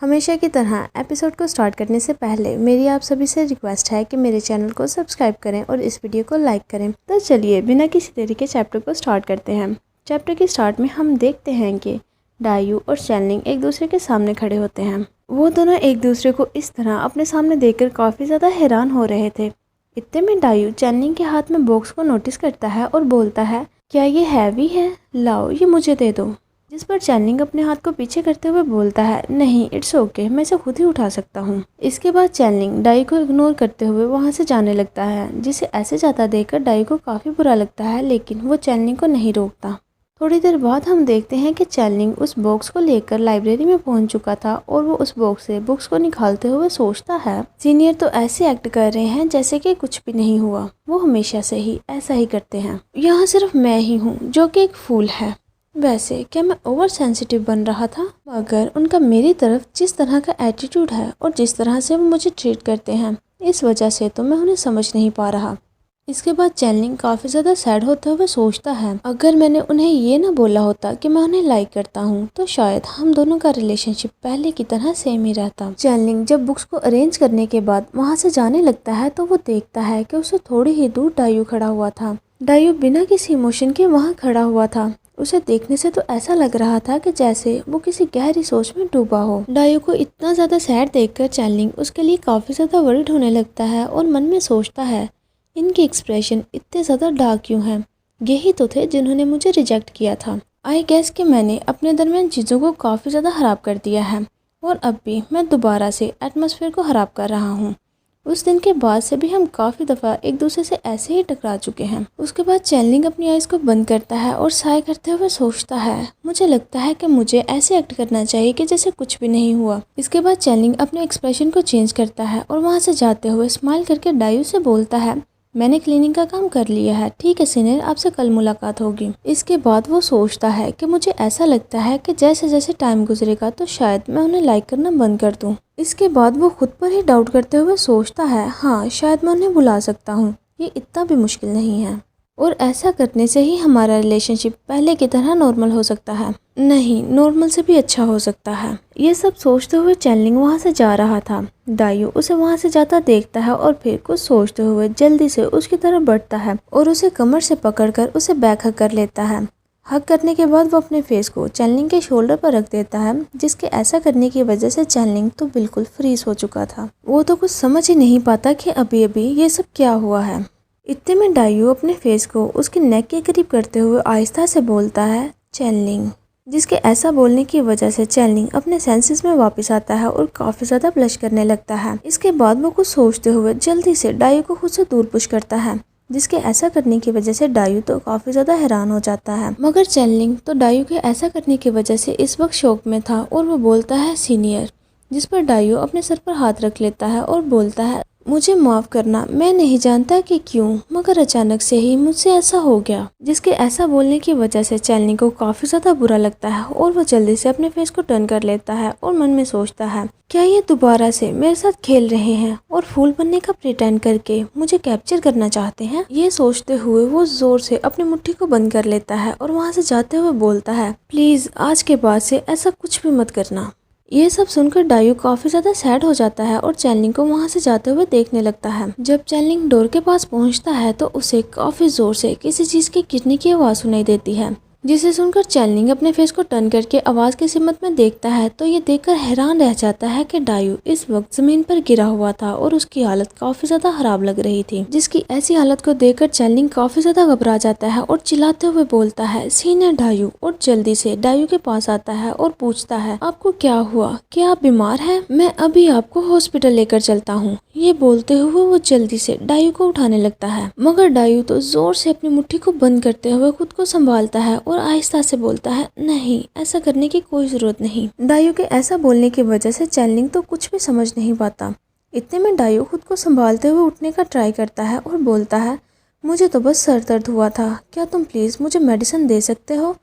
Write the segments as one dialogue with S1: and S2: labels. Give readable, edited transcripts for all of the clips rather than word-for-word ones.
S1: हमेशा की तरह एपिसोड को स्टार्ट करने से पहले मेरी आप सभी से रिक्वेस्ट है कि मेरे चैनल को सब्सक्राइब करें और इस वीडियो को लाइक करें। तो चलिए बिना किसी देरी के चैप्टर को स्टार्ट करते हैं। चैप्टर के स्टार्ट में हम देखते हैं कि डायू और चैनलिंग एक दूसरे के सामने खड़े होते हैं। वो दोनों एक दूसरे को इस तरह अपने सामने देखकर काफ़ी ज़्यादा हैरान हो रहे थे। इतने में डायू चैनलिंग के हाथ में बॉक्स को नोटिस करता है और बोलता है, क्या ये हैवी है? लाओ ये मुझे दे दो। जिस पर चैनलिंग अपने हाथ को पीछे करते हुए बोलता है, नहीं इट्स ओके, मैं इसे खुद ही उठा सकता हूँ। इसके बाद चैनलिंग डाई को इग्नोर करते हुए वहाँ से जाने लगता है, जिसे ऐसे जाता देखकर डाई को काफ़ी बुरा लगता है, लेकिन वो चैनलिंग को नहीं रोकता। थोड़ी देर बाद हम देखते हैं कि चैनलिंग उस बॉक्स को लेकर लाइब्रेरी में पहुंच चुका था और वो उस बॉक्स से बुक्स को निकालते हुए सोचता है, सीनियर तो ऐसे एक्ट कर रहे हैं जैसे कि कुछ भी नहीं हुआ। वो हमेशा से ही ऐसा ही करते हैं। यहाँ सिर्फ मैं ही हूँ जो कि एक फूल है। वैसे क्या मैं ओवर सेंसिटिव बन रहा था? मगर उनका मेरी तरफ जिस तरह का एटीट्यूड है और जिस तरह से वो मुझे ट्रीट करते हैं, इस वजह से तो मैं उन्हें समझ नहीं पा रहा। इसके बाद चैनलिंग काफ़ी ज़्यादा सैड होते हुए सोचता है, अगर मैंने उन्हें ये ना बोला होता कि मैं उन्हें लाइक करता हूँ तो शायद हम दोनों का रिलेशनशिप पहले की तरह सेम ही रहता। चैनलिंग जब बुक्स को अरेंज करने के बाद वहाँ से जाने लगता है तो वो देखता है कि उसे थोड़ी ही दूर डायू खड़ा हुआ था। डायू बिना किसी इमोशन के वहाँ खड़ा हुआ था। उसे देखने से तो ऐसा लग रहा था कि जैसे वो किसी गहरी सोच में डूबा हो। डायू को इतना ज़्यादा सैड देखकर चैनलिंग उसके लिए काफ़ी ज़्यादा वरीड होने लगता है और मन में सोचता है, इनके एक्सप्रेशन इतने ज़्यादा डार्क क्यों हैं? यही तो थे जिन्होंने मुझे रिजेक्ट किया था। आई गेस कि मैंने अपने दरमियान चीज़ों को काफ़ी ज़्यादा ख़राब कर दिया है और अब भी मैं दोबारा से एटमॉस्फेयर को ख़राब कर रहा हूँ। उस दिन के बाद से भी हम काफ़ी दफ़ा एक दूसरे से ऐसे ही टकरा चुके हैं। उसके बाद चैनलिंग अपनी आइज़ को बंद करता है और साय करते हुए सोचता है, मुझे लगता है कि मुझे ऐसे एक्ट करना चाहिए कि जैसे कुछ भी नहीं हुआ। इसके बाद चैनलिंग अपने एक्सप्रेशन को चेंज करता है और वहाँ से जाते हुए स्माइल करके डायू से बोलता है, मैंने क्लीनिंग का काम कर लिया है, ठीक है सीनियर, आपसे कल मुलाकात होगी। इसके बाद वो सोचता है कि मुझे ऐसा लगता है कि जैसे जैसे टाइम गुजरेगा तो शायद मैं उन्हें लाइक करना बंद कर दूं। इसके बाद वो खुद पर ही डाउट करते हुए सोचता है, हाँ शायद मैं उन्हें बुला सकता हूँ, ये इतना भी मुश्किल नहीं है और ऐसा करने से ही हमारा रिलेशनशिप पहले की तरह नॉर्मल हो सकता है। नहीं, नॉर्मल से भी अच्छा हो सकता है। ये सब सोचते हुए चैनलिंग वहाँ से जा रहा था। डायू उसे वहाँ से जाता देखता है और फिर कुछ सोचते हुए जल्दी से उसकी तरफ बढ़ता है और उसे कमर से पकड़कर उसे बैक हग कर लेता है। हग करने के बाद वो अपने फेस को चैनलिंग के शोल्डर पर रख देता है, जिसके ऐसा करने की वजह से चैनलिंग तो बिल्कुल फ्रीज हो चुका था। वो तो कुछ समझ ही नहीं पाता कि अभी अभी ये सब क्या हुआ है। इतने में डायू अपने फेस को उसके नेक के करीब करते हुए आहिस्ता से बोलता है, चैनलिंग। जिसके ऐसा बोलने की वजह से चैनलिंग अपने सेंसेस में वापस आता है और काफी ज्यादा ब्लश करने लगता है। इसके बाद वो कुछ सोचते हुए जल्दी से डायू को खुद से दूर पुश करता है, जिसके ऐसा करने की वजह से डायू तो काफी ज्यादा हैरान हो जाता है। मगर चैनलिंग तो डायू के ऐसा करने की वजह से इस वक्त शौक में था और वो बोलता है, सीनियर। जिस पर डायू अपने सर पर हाथ रख लेता है और बोलता है, मुझे माफ़ करना, मैं नहीं जानता कि क्यों, मगर अचानक से ही मुझसे ऐसा हो गया। जिसके ऐसा बोलने की वजह से चैनलिंग को काफ़ी ज़्यादा बुरा लगता है और वो जल्दी से अपने फेस को टर्न कर लेता है और मन में सोचता है, क्या ये दोबारा से मेरे साथ खेल रहे हैं और फूल बनने का प्रिटेंड करके मुझे कैप्चर करना चाहते हैं? ये सोचते हुए वो जोर से अपनी मुट्ठी को बंद कर लेता है और वहाँ से जाते हुए बोलता है, प्लीज़ आज के बाद से ऐसा कुछ भी मत करना। ये सब सुनकर डायू काफी ज्यादा सैड हो जाता है और चैनलिंग को वहाँ से जाते हुए देखने लगता है। जब चैनलिंग डोर के पास पहुँचता है तो उसे काफी जोर से किसी चीज के गिरने की आवाज सुनाई देती है, जिसे सुनकर चैनलिंग अपने फेस को टर्न करके आवाज की सिमत में देखता है तो ये देखकर हैरान रह जाता है कि डायू इस वक्त जमीन पर गिरा हुआ था और उसकी हालत काफी ज्यादा खराब लग रही थी। जिसकी ऐसी हालत को देखकर चैनलिंग काफी ज्यादा घबरा जाता है और चिल्लाते हुए बोलता है, सीनियर डायू, और जल्दी से डायू के पास आता है और पूछता है, आपको क्या हुआ? क्या आप बीमार हैं? मैं अभी आपको हॉस्पिटल लेकर चलता हूँ। ये बोलते हुए वो जल्दी से डायू को उठाने लगता है, मगर डायू तो जोर से अपनी मुट्ठी को बंद करते हुए खुद को संभालता है और आहिस्ता से बोलता है, नहीं, ऐसा करने की कोई जरूरत नहीं। डायू के ऐसा बोलने की वजह से चैनलिंग तो कुछ भी समझ नहीं पाता। इतने में डायू खुद को संभालते हुए उठने का ट्राई करता है और बोलता है, मुझे तो बस सर दर्द हुआ था, क्या तुम प्लीज मुझे मेडिसिन दे सकते हो?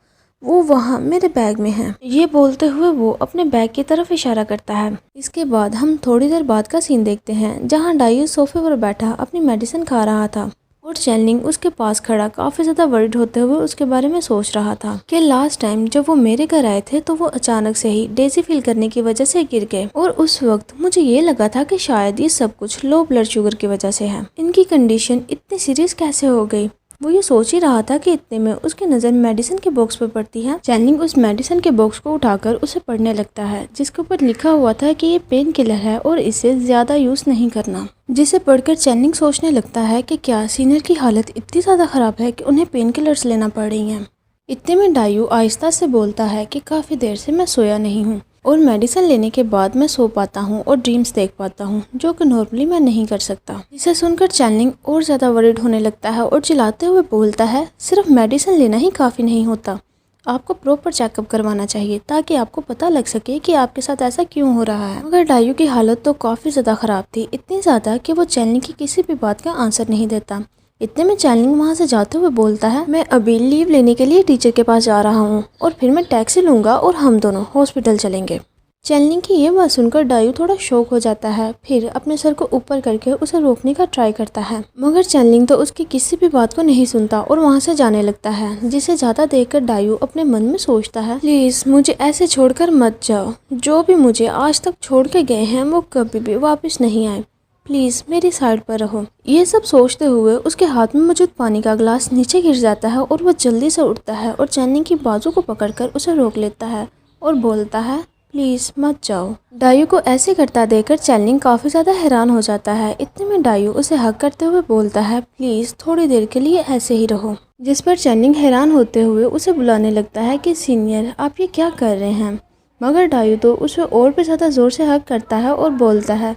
S1: वो वहाँ मेरे बैग में है। ये बोलते हुए वो अपने बैग की तरफ इशारा करता है। इसके बाद हम थोड़ी देर बाद का सीन देखते हैं, जहाँ डायू सोफे पर बैठा अपनी मेडिसिन खा रहा था और चैनलिंग उसके पास खड़ा काफ़ी ज़्यादा वरीड होते हुए उसके बारे में सोच रहा था कि लास्ट टाइम जब वो मेरे घर आए थे तो वो अचानक से ही डेजी फील करने की वजह से गिर गए और उस वक्त मुझे ये लगा था कि शायद ये सब कुछ लो ब्लड शुगर की वजह से है। इनकी कंडीशन इतनी सीरियस कैसे हो गई? वो ये सोच ही रहा था कि इतने में उसकी नज़र मेडिसिन के बॉक्स पर पड़ती है। चैनलिंग उस मेडिसिन के बॉक्स को उठाकर उसे पढ़ने लगता है जिसके ऊपर लिखा हुआ था कि ये पेन किलर है और इसे ज़्यादा यूज़ नहीं करना। जिसे पढ़कर चैनलिंग सोचने लगता है कि क्या सीनियर की हालत इतनी ज़्यादा ख़राब है कि उन्हें पेन किलर्स लेना पड़ रही हैं। इतने में डायू आहिस्ता से बोलता है कि काफ़ी देर से मैं सोया नहीं हूँ और मेडिसिन लेने के बाद मैं सो पाता हूँ और ड्रीम्स देख पाता हूँ जो कि नॉर्मली मैं नहीं कर सकता। इसे सुनकर चैनलिंग और ज़्यादा वरीड होने लगता है और चिल्लाते हुए बोलता है, सिर्फ मेडिसिन लेना ही काफ़ी नहीं होता, आपको प्रॉपर चेकअप करवाना चाहिए ताकि आपको पता लग सके कि आपके साथ ऐसा क्यों हो रहा है। मगर डायू की हालत तो काफ़ी ज़्यादा ख़राब थी, इतनी ज़्यादा कि वो चैनलिंग की किसी भी बात का आंसर नहीं देता। इतने में चैनलिंग वहाँ से जाते हुए बोलता है, मैं अभी लीव लेने के लिए टीचर के पास जा रहा हूँ और फिर मैं टैक्सी लूँगा और हम दोनों हॉस्पिटल चलेंगे। चैनलिंग की ये बात सुनकर डायू थोड़ा शॉक हो जाता है, फिर अपने सर को ऊपर करके उसे रोकने का ट्राई करता है मगर चैनलिंग तो उसकी किसी भी बात को नहीं सुनता और वहाँ से जाने लगता है। जिसे ज़्यादा देखकर डायू अपने मन में सोचता है, प्लीज़ मुझे ऐसे छोड़कर मत जाओ, जो भी मुझे आज तक छोड़ के गए हैं वो कभी भी वापस नहीं आए, प्लीज़ मेरी साइड पर रहो। ये सब सोचते हुए उसके हाथ में मौजूद पानी का गिलास नीचे गिर जाता है और वो जल्दी से उठता है और चैनलिंग की बाजू को पकड़कर उसे रोक लेता है और बोलता है, प्लीज़ मत जाओ। डायू को ऐसे करता देखकर चैनलिंग काफ़ी ज़्यादा हैरान हो जाता है। इतने में डायू उसे हक करते हुए बोलता है, प्लीज़ थोड़ी देर के लिए ऐसे ही रहो। जिस पर चैनलिंग हैरान होते हुए उसे बुलाने लगता है कि सीनियर आप ये क्या कर रहे हैं। मगर डायू तो उसे और भी ज़्यादा ज़ोर से हक करता है और बोलता है,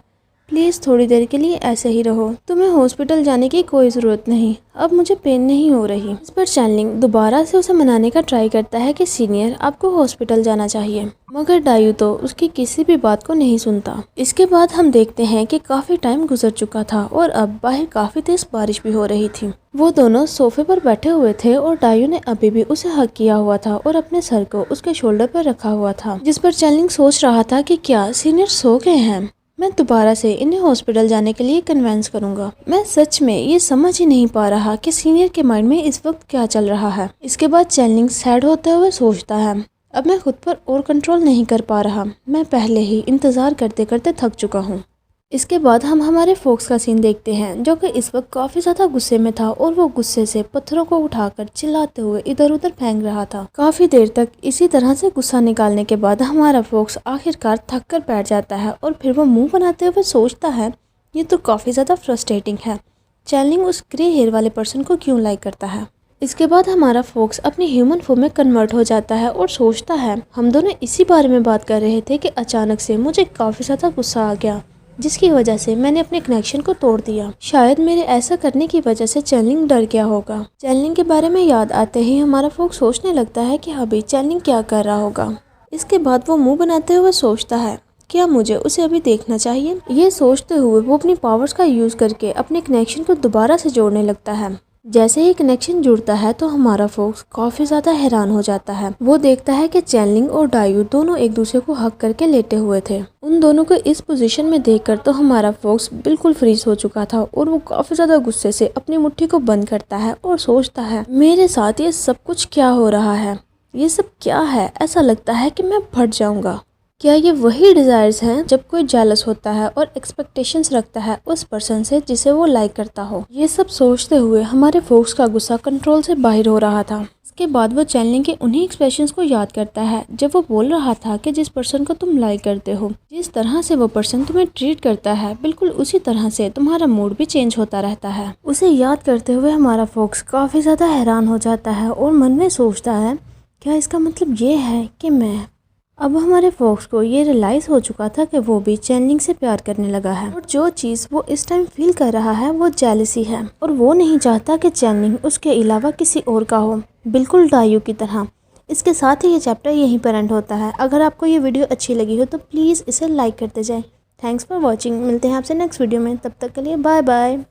S1: प्लीज़ थोड़ी देर के लिए ऐसे ही रहो, तुम्हें हॉस्पिटल जाने की कोई ज़रूरत नहीं, अब मुझे पेन नहीं हो रही। इस पर चैनलिंग दोबारा से उसे मनाने का ट्राई करता है कि सीनियर आपको हॉस्पिटल जाना चाहिए, मगर डायू तो उसकी किसी भी बात को नहीं सुनता। इसके बाद हम देखते हैं कि काफ़ी टाइम गुजर चुका था और अब बाहर काफ़ी तेज बारिश भी हो रही थी। वो दोनों सोफे पर बैठे हुए थे और डायू ने अभी भी उसे हक किया हुआ था और अपने सर को उसके शोल्डर पर रखा हुआ था। जिस पर चैनलिंग सोच रहा था कि क्या सीनियर सो गए हैं, मैं दोबारा से इन्हें हॉस्पिटल जाने के लिए कन्विंस करूंगा। मैं सच में ये समझ ही नहीं पा रहा कि सीनियर के माइंड में इस वक्त क्या चल रहा है। इसके बाद चैनलिंग सैड होते हुए सोचता है, अब मैं खुद पर और कंट्रोल नहीं कर पा रहा, मैं पहले ही इंतज़ार करते करते थक चुका हूँ। इसके बाद हम हमारे फोक्स का सीन देखते हैं जो कि इस वक्त काफ़ी ज़्यादा गुस्से में था और वो गुस्से से पत्थरों को उठाकर चिल्लाते हुए इधर उधर फेंक रहा था। काफ़ी देर तक इसी तरह से गुस्सा निकालने के बाद हमारा फोक्स आखिरकार थक कर बैठ जाता है और फिर वो मुंह बनाते हुए सोचता है, ये तो काफ़ी ज़्यादा फ्रस्ट्रेटिंग है, चैनलिंग उस ग्रे हेयर वाले पर्सन को क्यों लाइक करता है। इसके बाद हमारा फोक्स अपनी ह्यूमन फॉर्म में कन्वर्ट हो जाता है और सोचता है, हम दोनों इसी बारे में बात कर रहे थे कि अचानक से मुझे काफ़ी ज़्यादा गुस्सा आ गया जिसकी वजह से मैंने अपने कनेक्शन को तोड़ दिया। शायद मेरे ऐसा करने की वजह से चैनलिंग डर गया होगा। चैनलिंग के बारे में याद आते ही हमारा फोक्स सोचने लगता है कि अभी चैनलिंग क्या कर रहा होगा। इसके बाद वो मुंह बनाते हुए सोचता है, क्या मुझे उसे अभी देखना चाहिए। ये सोचते हुए वो अपनी पावर्स का यूज़ करके अपने कनेक्शन को दोबारा से जोड़ने लगता है। जैसे ही कनेक्शन जुड़ता है तो हमारा फोक्स काफ़ी ज़्यादा हैरान हो जाता है। वो देखता है कि चैनलिंग और डायू दोनों एक दूसरे को हक करके लेटे हुए थे। उन दोनों को इस पोजीशन में देखकर तो हमारा फोक्स बिल्कुल फ्रीज हो चुका था और वो काफ़ी ज़्यादा गुस्से से अपनी मुट्ठी को बंद करता है और सोचता है, मेरे साथ ये सब कुछ क्या हो रहा है, ये सब क्या है, ऐसा लगता है कि मैं फट जाऊँगा। क्या ये वही डिज़ायर्स हैं जब कोई जेलस होता है और एक्सपेक्टेशंस रखता है उस पर्सन से जिसे वो लाइक करता हो। ये सब सोचते हुए हमारे फोक्स का गुस्सा कंट्रोल से बाहर हो रहा था। इसके बाद वो चैनलिंग के उन्हीं एक्सप्रेशंस को याद करता है जब वो बोल रहा था कि जिस पर्सन को तुम लाइक करते हो, जिस तरह से वो पर्सन तुम्हें ट्रीट करता है, बिल्कुल उसी तरह से तुम्हारा मूड भी चेंज होता रहता है। उसे याद करते हुए हमारा फोक्स काफ़ी ज़्यादा हैरान हो जाता है और मन में सोचता है, क्या इसका मतलब ये है कि मैं। अब हमारे फोक्स को ये रियलाइज़ हो चुका था कि वो भी चैनलिंग से प्यार करने लगा है और जो चीज़ वो इस टाइम फील कर रहा है वो जेलसी है और वो नहीं चाहता कि चैनलिंग उसके अलावा किसी और का हो, बिल्कुल डायू की तरह। इसके साथ ही ये चैप्टर यहीं पर एंड होता है। अगर आपको ये वीडियो अच्छी लगी हो तो प्लीज़ इसे लाइक करते जाएं। Thanks for watching. मिलते हैं आपसे नेक्स्ट वीडियो में, तब तक के लिए बाय बाय।